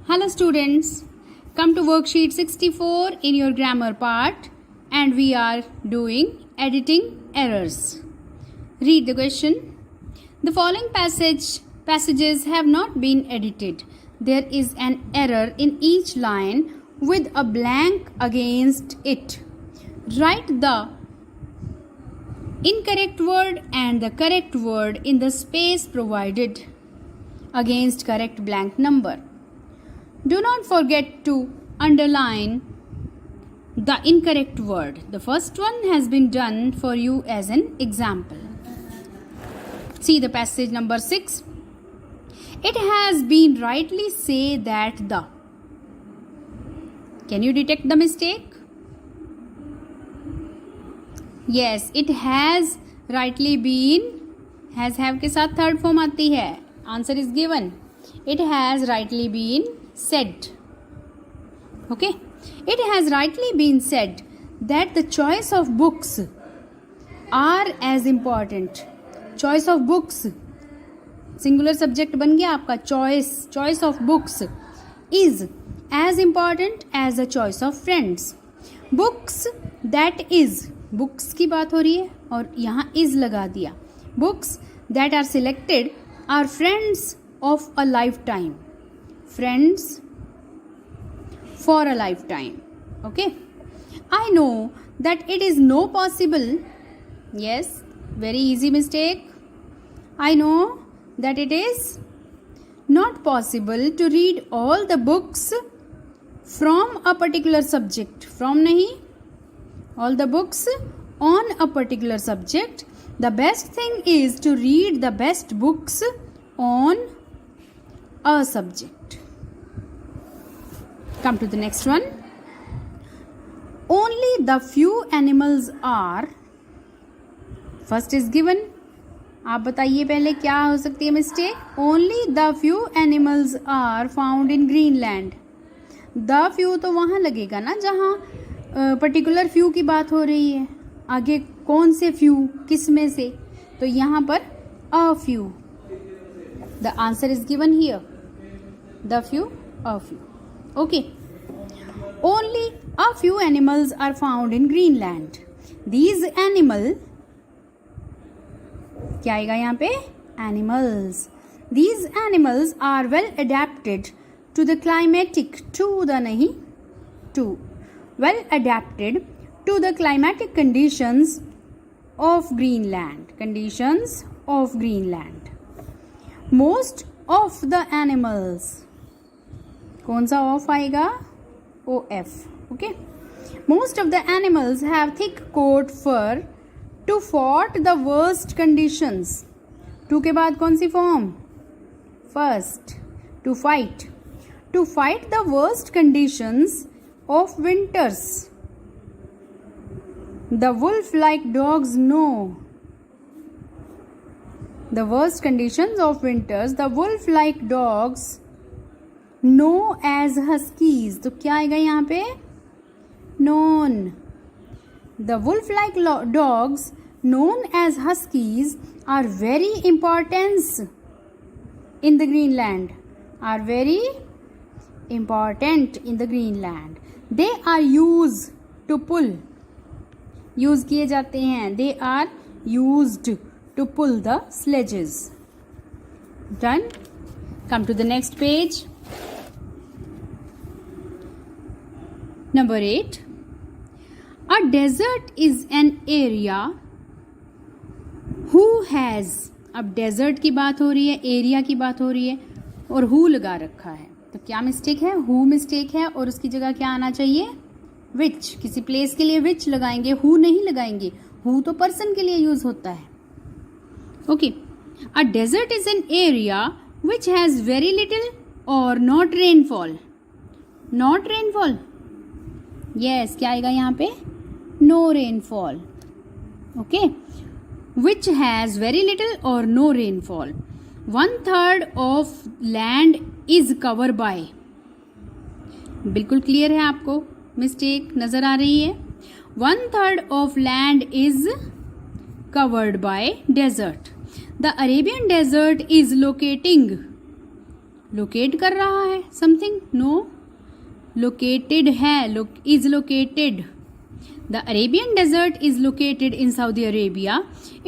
Hello students, come to worksheet 64 in your grammar part and we are doing editing errors. Read the question. The following passages have not been edited. There is an error in each line with a blank against it. Write the incorrect word and the correct word in the space provided against correct blank number. Do not forget to underline the incorrect word. The first one has been done for you as an example. See the passage number 6. It has been rightly said that the. Can you detect the mistake? Yes, it has rightly been. Has have के साथ third form आती है. Answer is given. It has rightly been said. Okay. It has rightly been said that the choice of books are as important. Choice of books. Singular subject बन गया आपका choice. Choice of books is as important as the choice of friends. Books that is. Books की बात हो रही है और यहाँ is लगा दिया. Books that are selected are friends of a lifetime. Friends for a lifetime. Okay. I know that it is no possible. Yes, very easy mistake. I know that it is not possible to read all the books from a particular subject. From nahi. All the books on a particular subject. The best thing is to read the best books on a subject. Come to the next one. Only the few animals are. First is given. आप बताइए पहले क्या हो सकती है mistake. Only the few animals are found in Greenland. The few तो वहाँ लगेगा ना जहाँ पर्टिकुलर few की बात हो रही है. आगे कौन से few किस में से, तो यहाँ पर a few. The answer is given here. The few, a few. Okay. Only a few animals are found in Greenland. These animal क्या आएगा यहाँ पे? Animals. These animals are well adapted to the climatic. To the नहीं. To. Well adapted to the climatic conditions of Greenland. Conditions of Greenland. Most of the animals. कौन सा of आएगा? OF. Okay. Most of the animals have thick coat fur to fight the worst conditions. To के बाद कौन सी form? First. To fight. To fight the worst conditions of winters. The wolf-like dogs know. The worst conditions of winters. The wolf-like dogs know as huskies. तो क्या आएगा यहाँ पे? Known. The wolf-like dogs known as huskies are very important in the Greenland. Are very important in the Greenland. They are used to pull. Use किए जाते हैं. They are used to pull the sledges. Done. Come to the next page. Number 8. A desert is an area who has. अब desert की बात हो रही है, area की बात हो रही है और who लगा रखा है, तो क्या मिस्टेक है? who मिस्टेक है और उसकी जगह क्या आना चाहिए? which. किसी प्लेस के लिए which लगाएंगे, who नहीं लगाएंगे. who तो पर्सन के लिए यूज होता है. Okay. A desert is an area which has very little or not rainfall. Not rainfall. Yes, क्या आएगा यहाँ पे? No rainfall. Okay. Which has very little or no rainfall. 1/3 of land is covered by. बिल्कुल clear है आपको? Mistake नजर आ रही है? 1/3 of land is covered by desert. The Arabian desert is locating locate कर रहा है समथिंग, नो, लोकेटेड है, is located. The Arabian Desert is located in Saudi Arabia.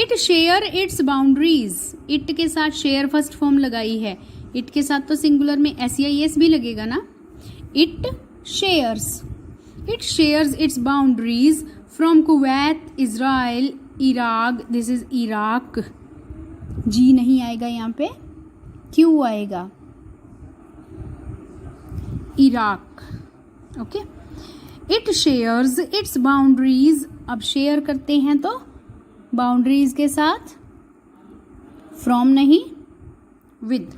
It share its boundaries. It के साथ share first form लगाई है. It के साथ तो सिंगुलर में SEIS भी लगेगा ना. It shares its boundaries from Kuwait, Israel, Iraq. This is Iraq. G नहीं आएगा यहाँ पे, Q आएगा. Iraq. Okay. It shares its boundaries. अब शेयर करते हैं तो बाउंड्रीज के साथ, फ्रॉम नहीं, with.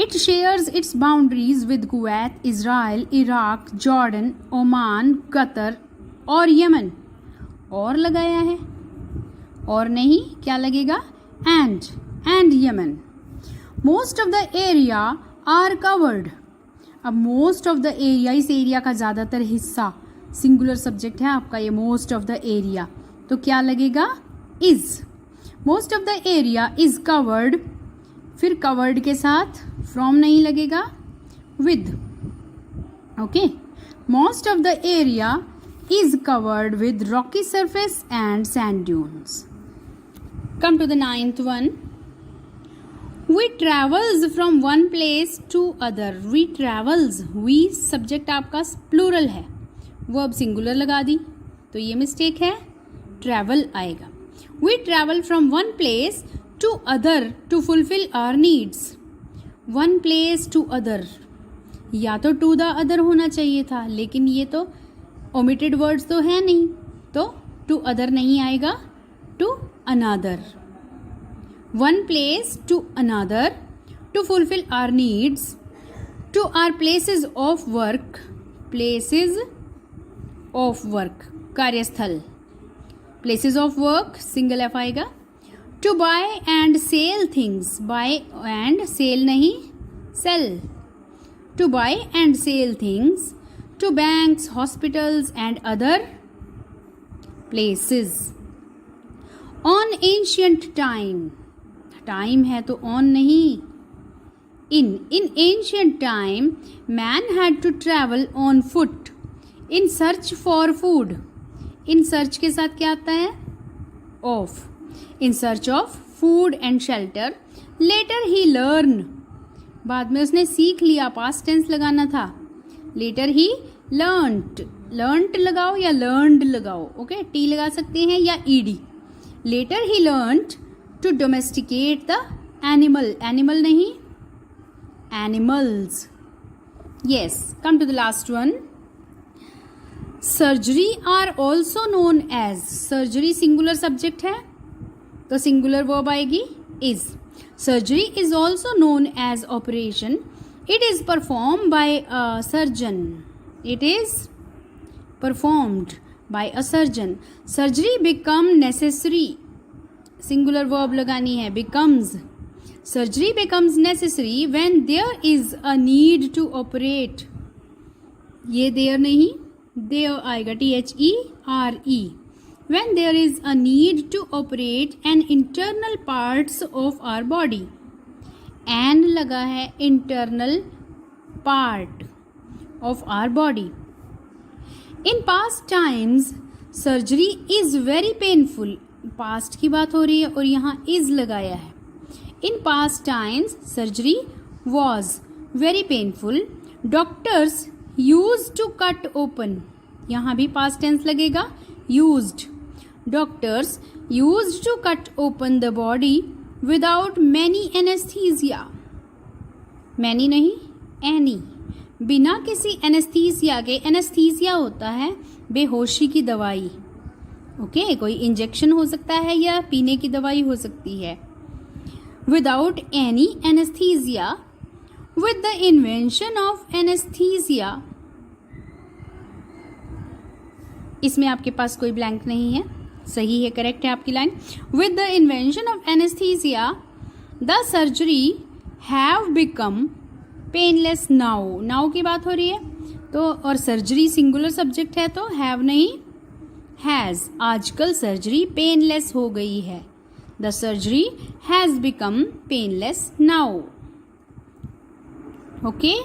It shares its boundaries with Kuwait, Israel, Iraq, Jordan, Oman, Qatar और यमन. और लगाया है, और नहीं, क्या लगेगा, and Yemen. Most of the area are covered. अब मोस्ट ऑफ द एरिया, इस एरिया का ज़्यादातर हिस्सा, सिंगुलर सब्जेक्ट है आपका ये मोस्ट ऑफ द एरिया, तो क्या लगेगा, is. Most of the area is covered, फिर कवर्ड के साथ फ्रॉम नहीं लगेगा, with. Okay, most of the area is covered with rocky surface and sand dunes. Come to the 9th one. We travels from one place to other. We travels. We subject आपका plural है, verb singular लगा दी तो ये mistake है, travel आएगा. We travel from one place to other to fulfill our needs. One place to other, या तो to the other होना चाहिए था, लेकिन ये तो omitted words तो है नहीं, तो to other नहीं आएगा, to another. One place to another to fulfill our needs, to our places of work. Places of work, कार्यस्थल. Places of work, single F आएगा. To buy and sell things. Buy and sell नहीं, sell. To buy and sell things. To banks, hospitals and other places. On ancient time. Time है तो on नहीं, in ancient time man had to travel on foot in search for food. In search के साथ क्या आता है, of. In search of food and shelter. Later he learn, बाद में उसने सीख लिया, पास्ट टेंस लगाना था. लेटर ही लर्नड लगाओ या लर्नड लगाओ, ओके, टी लगा सकते हैं या ed. Later he learned to domesticate the animal. Animal नहीं, animals. Yes, come to the last one. Surgery are also known as. Surgery singular subject है तो singular verb आएगी, is. Surgery is also known as operation. It is performed by a surgeon. It is performed by a surgeon. Surgery become necessary. Singular verb लगानी है, becomes. Surgery becomes necessary when there is a need to operate. ये there नहीं, there आएगा, THERE. When there is a need to operate an internal parts of our body. And लगा है internal part of our body. In past times, surgery is very painful. Past की बात हो रही है और यहाँ इज लगाया है. In past times surgery was very painful. Doctors use to cut open, यहाँ भी पास्ट टेंस लगेगा, used. Doctors use to cut open the body without many anaesthesia. Many नहीं, एनी. बिना किसी एनेस्थीसिया के, एनेस्थीसिया होता है बेहोशी की दवाई, ओके, कोई इंजेक्शन हो सकता है या पीने की दवाई हो सकती है. Without any anaesthesia. With the invention of anaesthesia. इसमें आपके पास कोई ब्लैंक नहीं है, सही है, करेक्ट है आपकी line. With the invention of anaesthesia the surgery have become painless. Now की बात हो रही है तो, और सर्जरी सिंगुलर सब्जेक्ट है तो हैव नहीं, हैज. आजकल सर्जरी पेनलेस हो गई है. The surgery has become painless now. Okay.